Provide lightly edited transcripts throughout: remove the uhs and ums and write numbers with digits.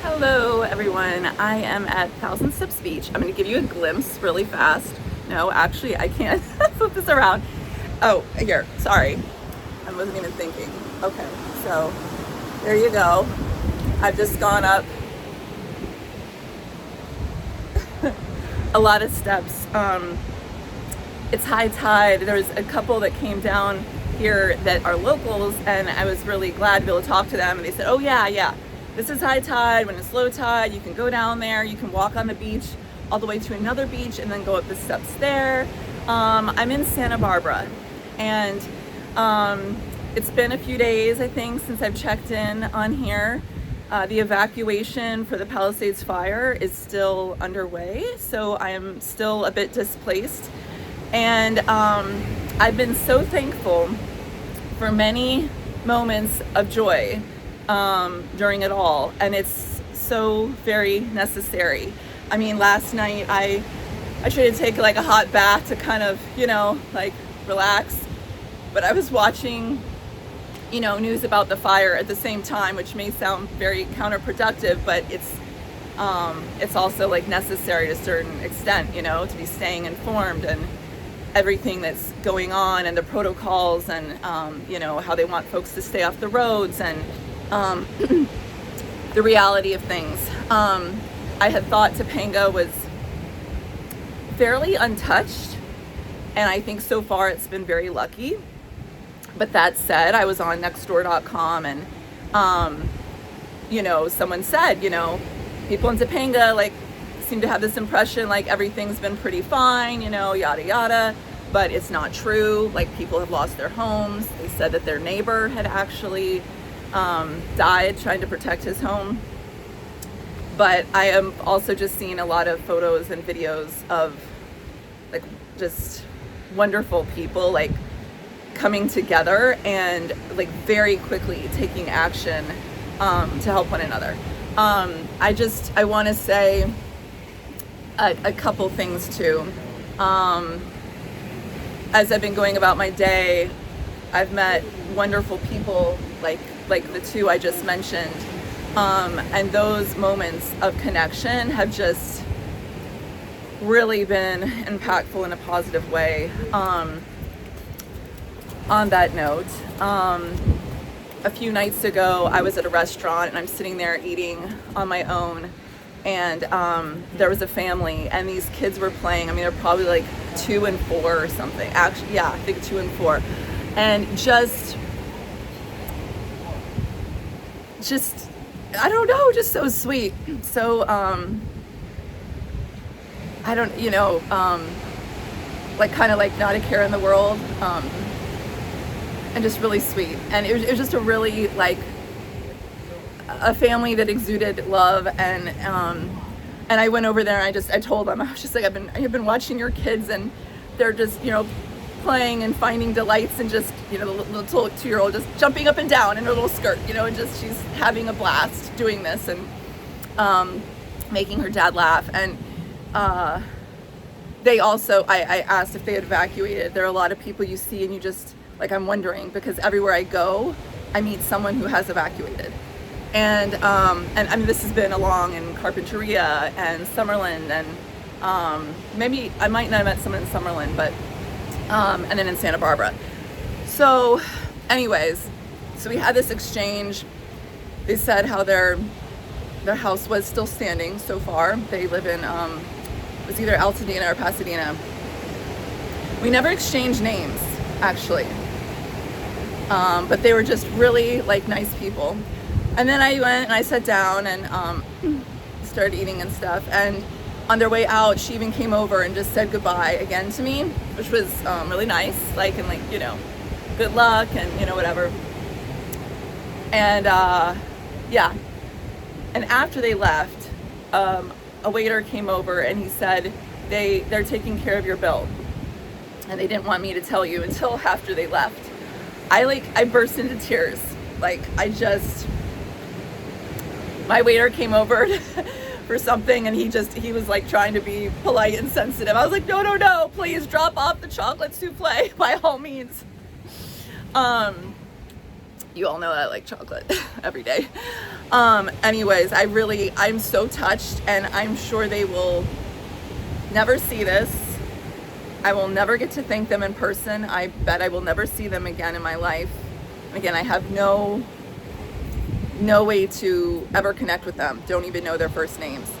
Hello everyone, I am at Thousand Steps Beach. I'm going to give you a glimpse really fast. No, actually I can't flip this around. Oh, here, sorry. I wasn't even thinking. Okay, so there you go. I've just gone up a lot of steps. It's high tide. There's a couple that came down here that are locals, and I was really glad to be able to talk to them, and they said, oh yeah, this is high tide. When it's low tide, you can go down there, you can walk on the beach all the way to another beach and then go up the steps there. I'm in Santa Barbara, and it's been a few days, I think, since I've checked in on here. The evacuation for the Palisades fire is still underway, so I am still a bit displaced. And I've been so thankful for many moments of joy during it all, and it's so very necessary. I mean, last night I tried to take like a hot bath to kind of, like relax, but I was watching, news about the fire at the same time, which may sound very counterproductive, but it's also like necessary to a certain extent, to be staying informed and everything that's going on and the protocols and how they want folks to stay off the roads and the reality of things. I had thought Topanga was fairly untouched, and I think so far it's been very lucky. But that said, I was on nextdoor.com, and someone said, people in Topanga like seem to have this impression like everything's been pretty fine, yada yada, but it's not true. Like, people have lost their homes. They said that their neighbor had actually died trying to protect his home. But I am also just seeing a lot of photos and videos of like just wonderful people like coming together and like very quickly taking action to help one another. I want to say a couple things too. As I've been going about my day, I've met wonderful people like the two I just mentioned, and those moments of connection have just really been impactful in a positive way. On that note, a few nights ago I was at a restaurant and I'm sitting there eating on my own, and there was a family and these kids were playing. I mean, they're probably like 2 and 4 or something. Actually, yeah, I think 2 and 4. And just I don't know, just so sweet. So I don't, like kind of like not a care in the world, and just really sweet. And it was just a really like a family that exuded love. And I went over there and I told them, I was just like, I've been watching your kids, and they're just, playing and finding delights, and just, the little 2-year-old just jumping up and down in her little skirt, and just she's having a blast doing this and making her dad laugh. And they also, I asked if they had evacuated. There are a lot of people you see and you just like, I'm wondering, because everywhere I go I meet someone who has evacuated. And I mean, this has been along in Carpinteria and Summerlin, and maybe I might not have met someone in Summerlin, but and then in Santa Barbara. So anyways, so we had this exchange. They said how their house was still standing so far. They live in it was either Altadena or Pasadena. We never exchanged names, actually, but they were just really like nice people. And then I went and I sat down and started eating and stuff. And on their way out, she even came over and just said goodbye again to me, which was really nice. Like, and like, good luck and, whatever. And yeah. And after they left, a waiter came over and he said, they're taking care of your bill. And they didn't want me to tell you until after they left. I burst into tears. Like, my waiter came over for something, and he was like trying to be polite and sensitive. I was like, no, please drop off the chocolate souffle by all means. You all know that I like chocolate every day. Anyways, I'm so touched, and I'm sure they will never see this. I will never get to thank them in person. I bet I will never see them again in my life. Again, I have no way to ever connect with them. Don't even know their first names.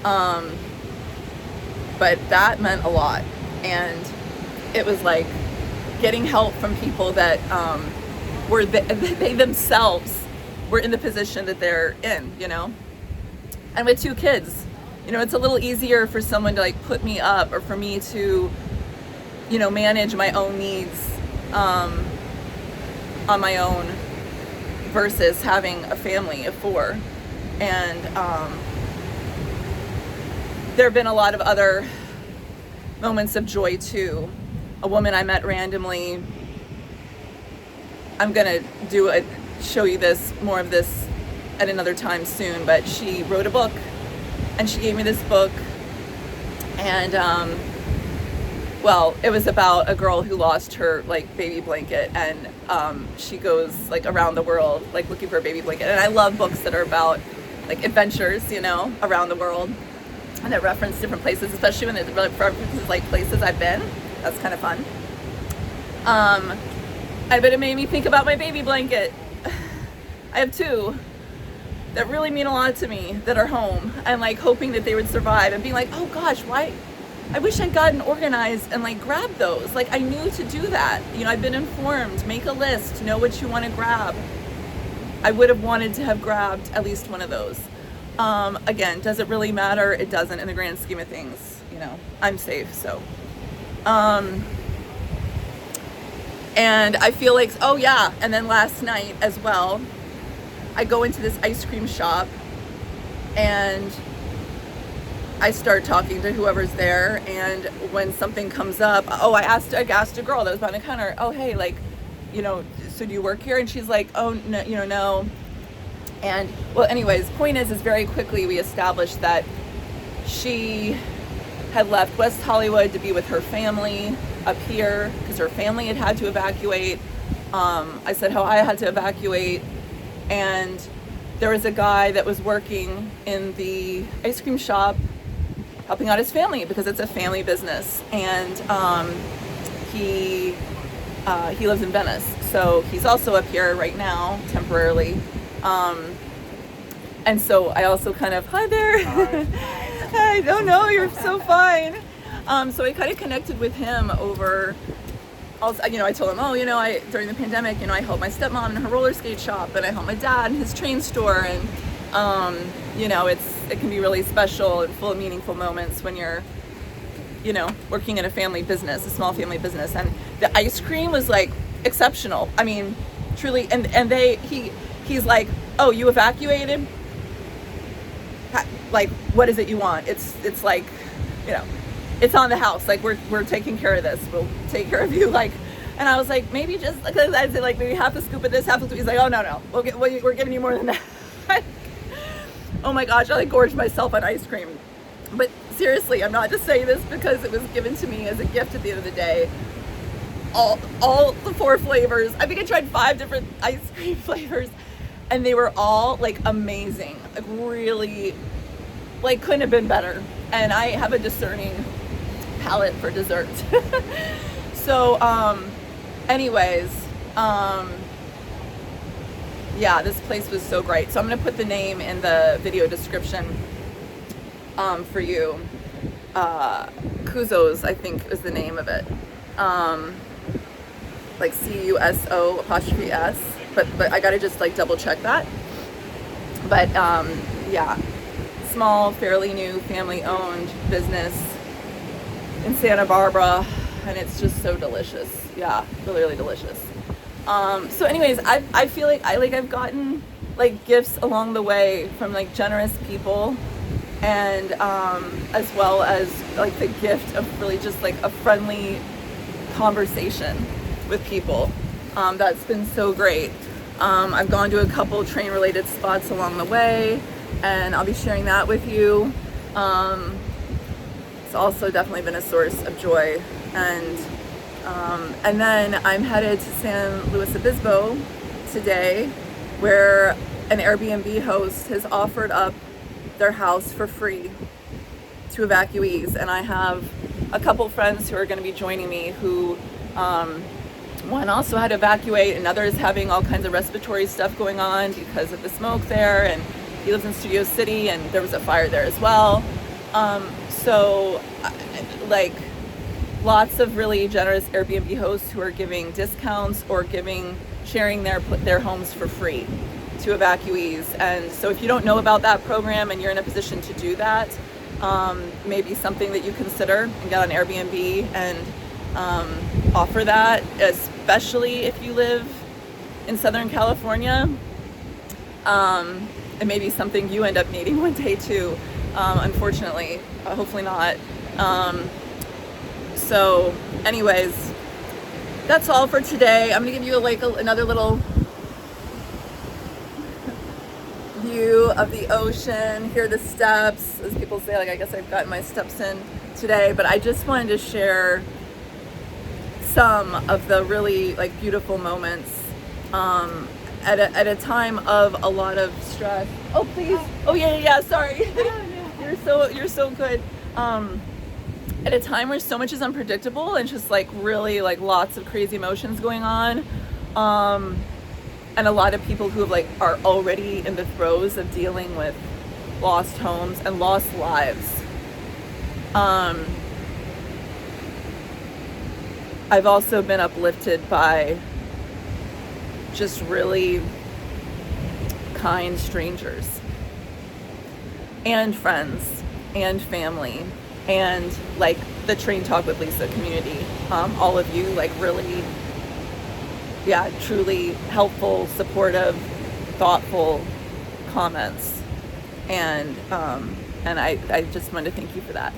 But that meant a lot. And it was like getting help from people that were they themselves were in the position that they're in, you know? And with 2 kids, you know, it's a little easier for someone to like put me up, or for me to, you know, manage my own needs on my own, versus having a family of 4. And there have been a lot of other moments of joy too. A woman I met randomly, I'm gonna show you more of this at another time soon, but she wrote a book, and she gave me this book, and well, it was about a girl who lost her like baby blanket, and she goes like around the world like looking for a baby blanket. And I love books that are about like adventures, you know, around the world, and that reference different places, especially when it references like places I've been. That's kind of fun. But it made me think about my baby blanket. I have 2 that really mean a lot to me that are home, and like hoping that they would survive, and being like, oh gosh, why? I wish I'd gotten organized and like grabbed those. Like I knew to do that. You know, I've been informed, make a list, know what you want to grab. I would have wanted to have grabbed at least one of those. Again, does it really matter? It doesn't in the grand scheme of things. You know, I'm safe, so. And I feel like, oh yeah, and then last night as well, I go into this ice cream shop, and I start talking to whoever's there, and when something comes up, I asked a girl that was behind the counter, oh hey, like, you know, so do you work here? And she's like, oh no, you know, no. And well, anyways, point is very quickly we established that she had left West Hollywood to be with her family up here because her family had to evacuate. I said how I had to evacuate, and there was a guy that was working in the ice cream shop helping out his family because it's a family business, and he lives in Venice, so he's also up here right now temporarily. And so I also kind of, hi there. Hi. I don't know, you're so fine. So I kind of connected with him over, also, you know, I told him, oh, you know, during the pandemic, you know, I helped my stepmom in her roller skate shop, and I helped my dad in his train store, and you know, it can be really special and full of meaningful moments when you're, you know, working in a family business, a small family business. And the ice cream was like exceptional. I mean, truly. And he's like, oh, you evacuated? Like, what is it you want? It's like, you know, it's on the house. Like, we're taking care of this. We'll take care of you. Like, and I was like, maybe just, because I'd say like maybe half a scoop of this, half a scoop. He's like, oh no, we're giving you more than that. Oh my gosh, I like gorged myself on ice cream. But seriously, I'm not just saying this because it was given to me as a gift at the end of the day. All the 4 flavors. I think I tried 5 different ice cream flavors, and they were all like amazing. Like really, like couldn't have been better. And I have a discerning palate for dessert. So, anyways, yeah, this place was so great. So I'm going to put the name in the video description for you. Cuso's, I think, is the name of it. Like Cuso''S. But I got to just like double check that. But yeah, small, fairly new, family-owned business in Santa Barbara, and it's just so delicious. Yeah, really, really delicious. So anyways, I feel like I've gotten like gifts along the way from like generous people, and as well as like the gift of really just like a friendly conversation with people. That's been so great. I've gone to a couple train related spots along the way, and I'll be sharing that with you. It's also definitely been a source of joy. And then I'm headed to San Luis Obispo today where an Airbnb host has offered up their house for free to evacuees, and I have a couple friends who are going to be joining me who one also had to evacuate, another is having all kinds of respiratory stuff going on because of the smoke there, and he lives in Studio City and there was a fire there as well. So like lots of really generous Airbnb hosts who are giving discounts or sharing their homes for free to evacuees. And so if you don't know about that program and you're in a position to do that, maybe something that you consider and get on Airbnb and offer that, especially if you live in Southern California. It may be something you end up needing one day too, unfortunately. Hopefully not. So anyways, that's all for today. I'm gonna give you another little view of the ocean. Here are the steps, as people say. I guess I've gotten my steps in today, but I just wanted to share some of the really beautiful moments at a time of a lot of stress. Oh please. Oh yeah. Sorry. You're so good. At a time where so much is unpredictable and just really lots of crazy emotions going on, and a lot of people who are already in the throes of dealing with lost homes and lost lives. I've also been uplifted by just really kind strangers and friends and family and the Train Talk with Lisa community. All of you really, truly helpful, supportive, thoughtful comments, and I just want to thank you for that.